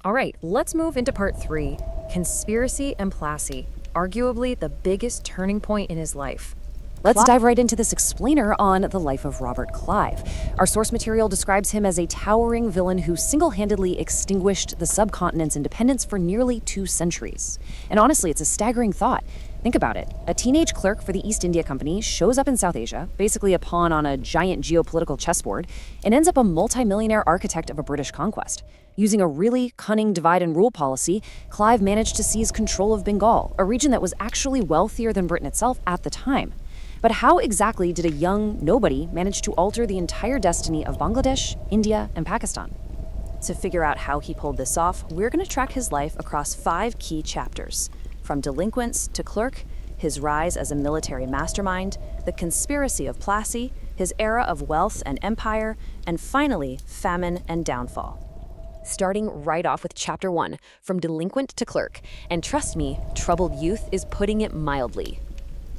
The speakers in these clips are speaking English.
All right, let's move into part 3, Conspiracy and Plassey, arguably the biggest turning point in his life. Let's dive right into this explainer on the life of Robert Clive. Our source material describes him as a towering villain who single-handedly extinguished the subcontinent's independence for nearly 2 centuries. And honestly, it's a staggering thought. Think about it. A teenage clerk for the East India Company shows up in South Asia, basically a pawn on a giant geopolitical chessboard, and ends up a multimillionaire architect of a British conquest. Using a really cunning divide-and-rule policy, Clive managed to seize control of Bengal, a region that was actually wealthier than Britain itself at the time. But how exactly did a young nobody manage to alter the entire destiny of Bangladesh, India, and Pakistan? To figure out how he pulled this off, we're going to track his life across 5 key chapters. From delinquents to clerk, his rise as a military mastermind, the conspiracy of Plassey, his era of wealth and empire, and finally, famine and downfall. Starting right off with chapter 1, from delinquent to clerk. And trust me, troubled youth is putting it mildly.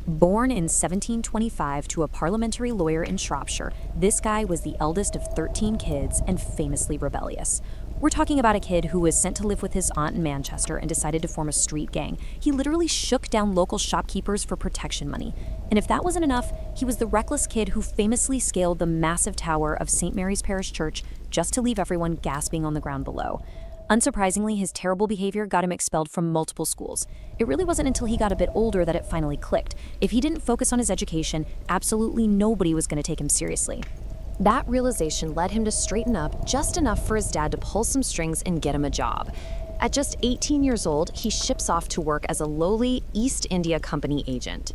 Born in 1725 to a parliamentary lawyer in Shropshire, this guy was the eldest of 13 kids and famously rebellious. We're talking about a kid who was sent to live with his aunt in Manchester and decided to form a street gang. He literally shook down local shopkeepers for protection money. And if that wasn't enough, he was the reckless kid who famously scaled the massive tower of St. Mary's Parish Church just to leave everyone gasping on the ground below. Unsurprisingly, his terrible behavior got him expelled from multiple schools. It really wasn't until he got a bit older that it finally clicked. If he didn't focus on his education, absolutely nobody was going to take him seriously. That realization led him to straighten up just enough for his dad to pull some strings and get him a job. At just 18 years old, he ships off to work as a lowly East India Company agent.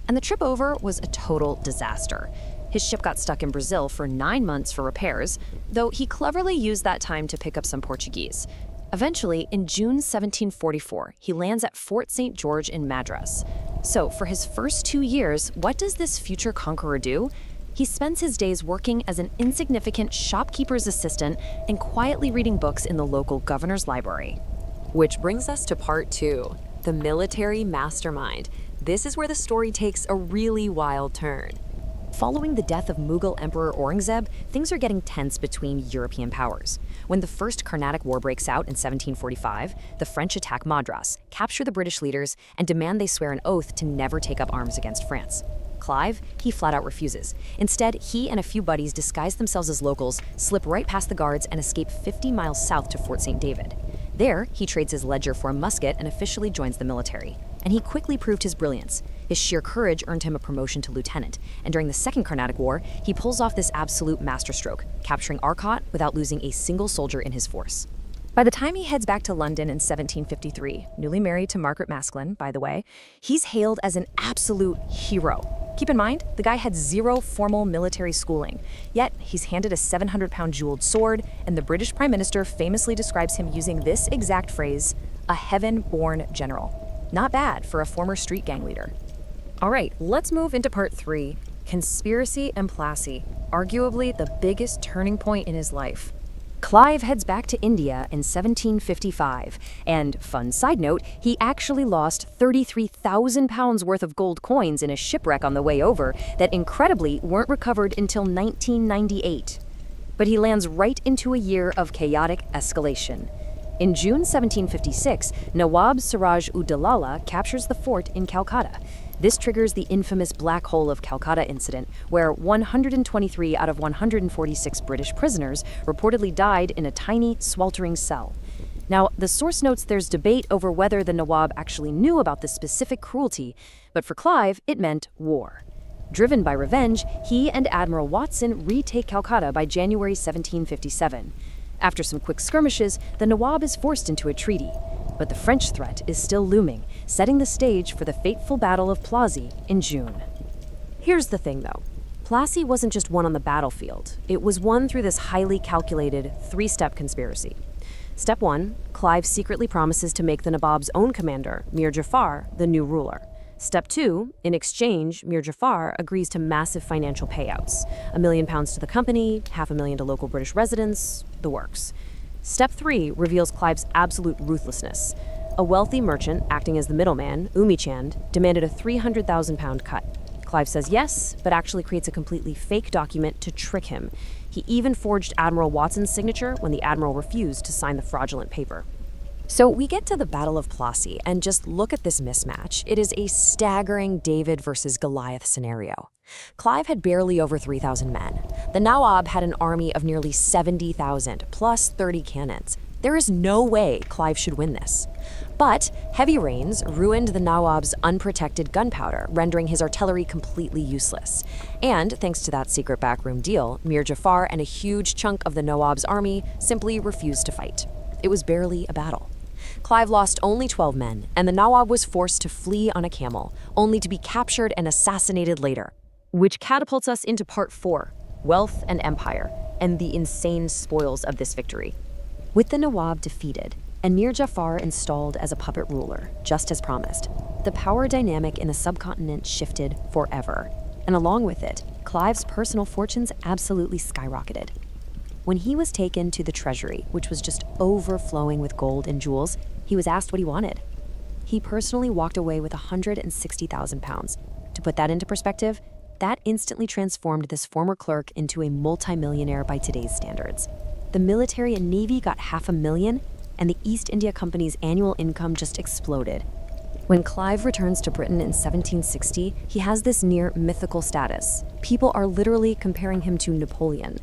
And the trip over was a total disaster. His ship got stuck in Brazil for 9 months for repairs, though he cleverly used that time to pick up some Portuguese. Eventually, in June 1744, he lands at Fort St. George in Madras. So, for his first 2 years, what does this future conqueror do? He spends his days working as an insignificant shopkeeper's assistant and quietly reading books in the local governor's library. Which brings us to part 2, the military mastermind. This is where the story takes a really wild turn. Following the death of Mughal Emperor Aurangzeb, things are getting tense between European powers. When the First Carnatic War breaks out in 1745, the French attack Madras, capture the British leaders, and demand they swear an oath to never take up arms against France. Clive, he flat out refuses. Instead, he and a few buddies disguise themselves as locals, slip right past the guards, and escape 50 miles south to Fort St. David. There, he trades his ledger for a musket and officially joins the military. And he quickly proved his brilliance. His sheer courage earned him a promotion to lieutenant, and during the Second Carnatic War, he pulls off this absolute masterstroke, capturing Arcot without losing a single soldier in his force. By the time he heads back to London in 1753, newly married to Margaret Maskelyne, by the way, he's hailed as an absolute hero. Keep in mind, the guy had 0 formal military schooling, yet he's handed a 700-pound jeweled sword, and the British Prime Minister famously describes him using this exact phrase, a heaven-born general. Not bad for a former street gang leader. All right, let's move into part 3, Conspiracy and Plassey, arguably the biggest turning point in his life. Clive heads back to India in 1755, and, fun side note, he actually lost 33,000 pounds worth of gold coins in a shipwreck on the way over that incredibly weren't recovered until 1998. But he lands right into a year of chaotic escalation. In June 1756, Nawab Siraj-ud-Dowlah captures the fort in Calcutta. This triggers the infamous Black Hole of Calcutta incident, where 123 out of 146 British prisoners reportedly died in a tiny, sweltering cell. Now, the source notes there's debate over whether the Nawab actually knew about this specific cruelty, but for Clive, it meant war. Driven by revenge, he and Admiral Watson retake Calcutta by January 1757. After some quick skirmishes, the Nawab is forced into a treaty. But the French threat is still looming, setting the stage for the fateful Battle of Plassey in June. Here's the thing, though. Plassey wasn't just won on the battlefield. It was won through this highly calculated 3-step conspiracy. Step 1, Clive secretly promises to make the Nawab's own commander, Mir Jafar, the new ruler. Step 2, in exchange, Mir Jafar agrees to massive financial payouts. £1 million to the company, $500,000 to local British residents, the works. Step 3 reveals Clive's absolute ruthlessness. A wealthy merchant, acting as the middleman, Chand, demanded a £300,000 cut. Clive says yes, but actually creates a completely fake document to trick him. He even forged Admiral Watson's signature when the admiral refused to sign the fraudulent paper. So we get to the Battle of Plassey, and just look at this mismatch. It is a staggering David versus Goliath scenario. Clive had barely over 3,000 men. The Nawab had an army of nearly 70,000, plus 30 cannons. There is no way Clive should win this. But heavy rains ruined the Nawab's unprotected gunpowder, rendering his artillery completely useless. And thanks to that secret backroom deal, Mir Jafar and a huge chunk of the Nawab's army simply refused to fight. It was barely a battle. Clive lost only 12 men, and the Nawab was forced to flee on a camel, only to be captured and assassinated later. Which catapults us into part 4, wealth and empire, and the insane spoils of this victory. With the Nawab defeated, and Mir Jafar installed as a puppet ruler, just as promised, the power dynamic in the subcontinent shifted forever. And along with it, Clive's personal fortunes absolutely skyrocketed. When he was taken to the treasury, which was just overflowing with gold and jewels, he was asked what he wanted. He personally walked away with 160,000 pounds. To put that into perspective, that instantly transformed this former clerk into a multimillionaire by today's standards. The military and navy got $500,000, and the East India Company's annual income just exploded. When Clive returns to Britain in 1760, he has this near mythical status. People are literally comparing him to Napoleon.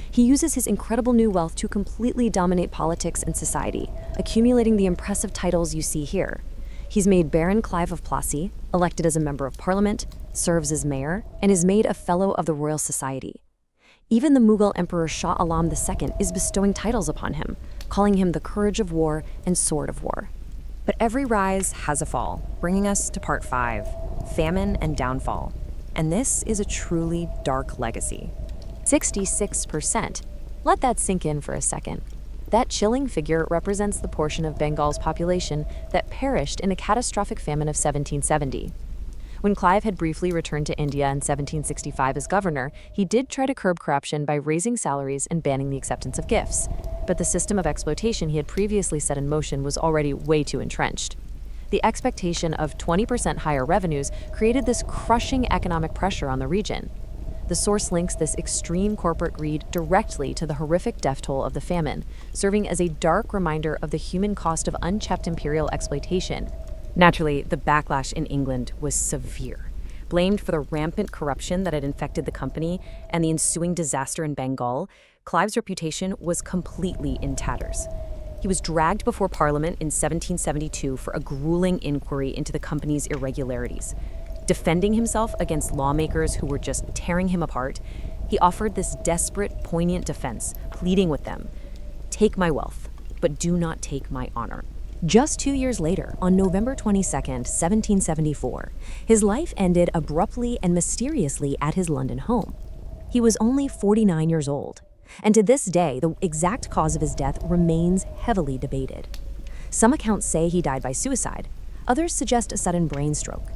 He uses his incredible new wealth to completely dominate politics and society, accumulating the impressive titles you see here. He's made Baron Clive of Plassey, elected as a member of parliament, serves as mayor, and is made a fellow of the Royal Society. Even the Mughal Emperor Shah Alam II is bestowing titles upon him, calling him the Courage of War and Sword of War. But every rise has a fall, bringing us to part 5, famine and downfall. And this is a truly dark legacy. 66%. Let that sink in for a second. That chilling figure represents the portion of Bengal's population that perished in a catastrophic famine of 1770. When Clive had briefly returned to India in 1765 as governor, he did try to curb corruption by raising salaries and banning the acceptance of gifts. But the system of exploitation he had previously set in motion was already way too entrenched. The expectation of 20% higher revenues created this crushing economic pressure on the region. The source links this extreme corporate greed directly to the horrific death toll of the famine, serving as a dark reminder of the human cost of unchecked imperial exploitation. Naturally, the backlash in England was severe. Blamed for the rampant corruption that had infected the company and the ensuing disaster in Bengal, Clive's reputation was completely in tatters. He was dragged before Parliament in 1772 for a grueling inquiry into the company's irregularities. Defending himself against lawmakers who were just tearing him apart, he offered this desperate, poignant defense, pleading with them, "Take my wealth, but do not take my honor." Just 2 years later, on November 22nd, 1774, his life ended abruptly and mysteriously at his London home. He was only 49 years old, and to this day, the exact cause of his death remains heavily debated. Some accounts say he died by suicide, others suggest a sudden brain stroke.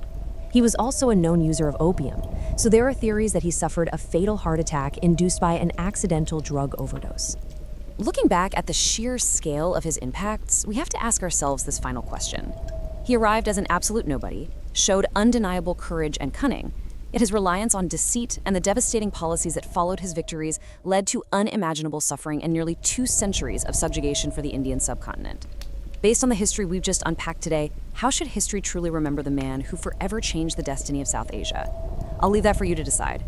He was also a known user of opium, so there are theories that he suffered a fatal heart attack induced by an accidental drug overdose. Looking back at the sheer scale of his impacts, we have to ask ourselves this final question. He arrived as an absolute nobody, showed undeniable courage and cunning, yet his reliance on deceit and the devastating policies that followed his victories led to unimaginable suffering and nearly 2 centuries of subjugation for the Indian subcontinent. Based on the history we've just unpacked today, how should history truly remember the man who forever changed the destiny of South Asia? I'll leave that for you to decide.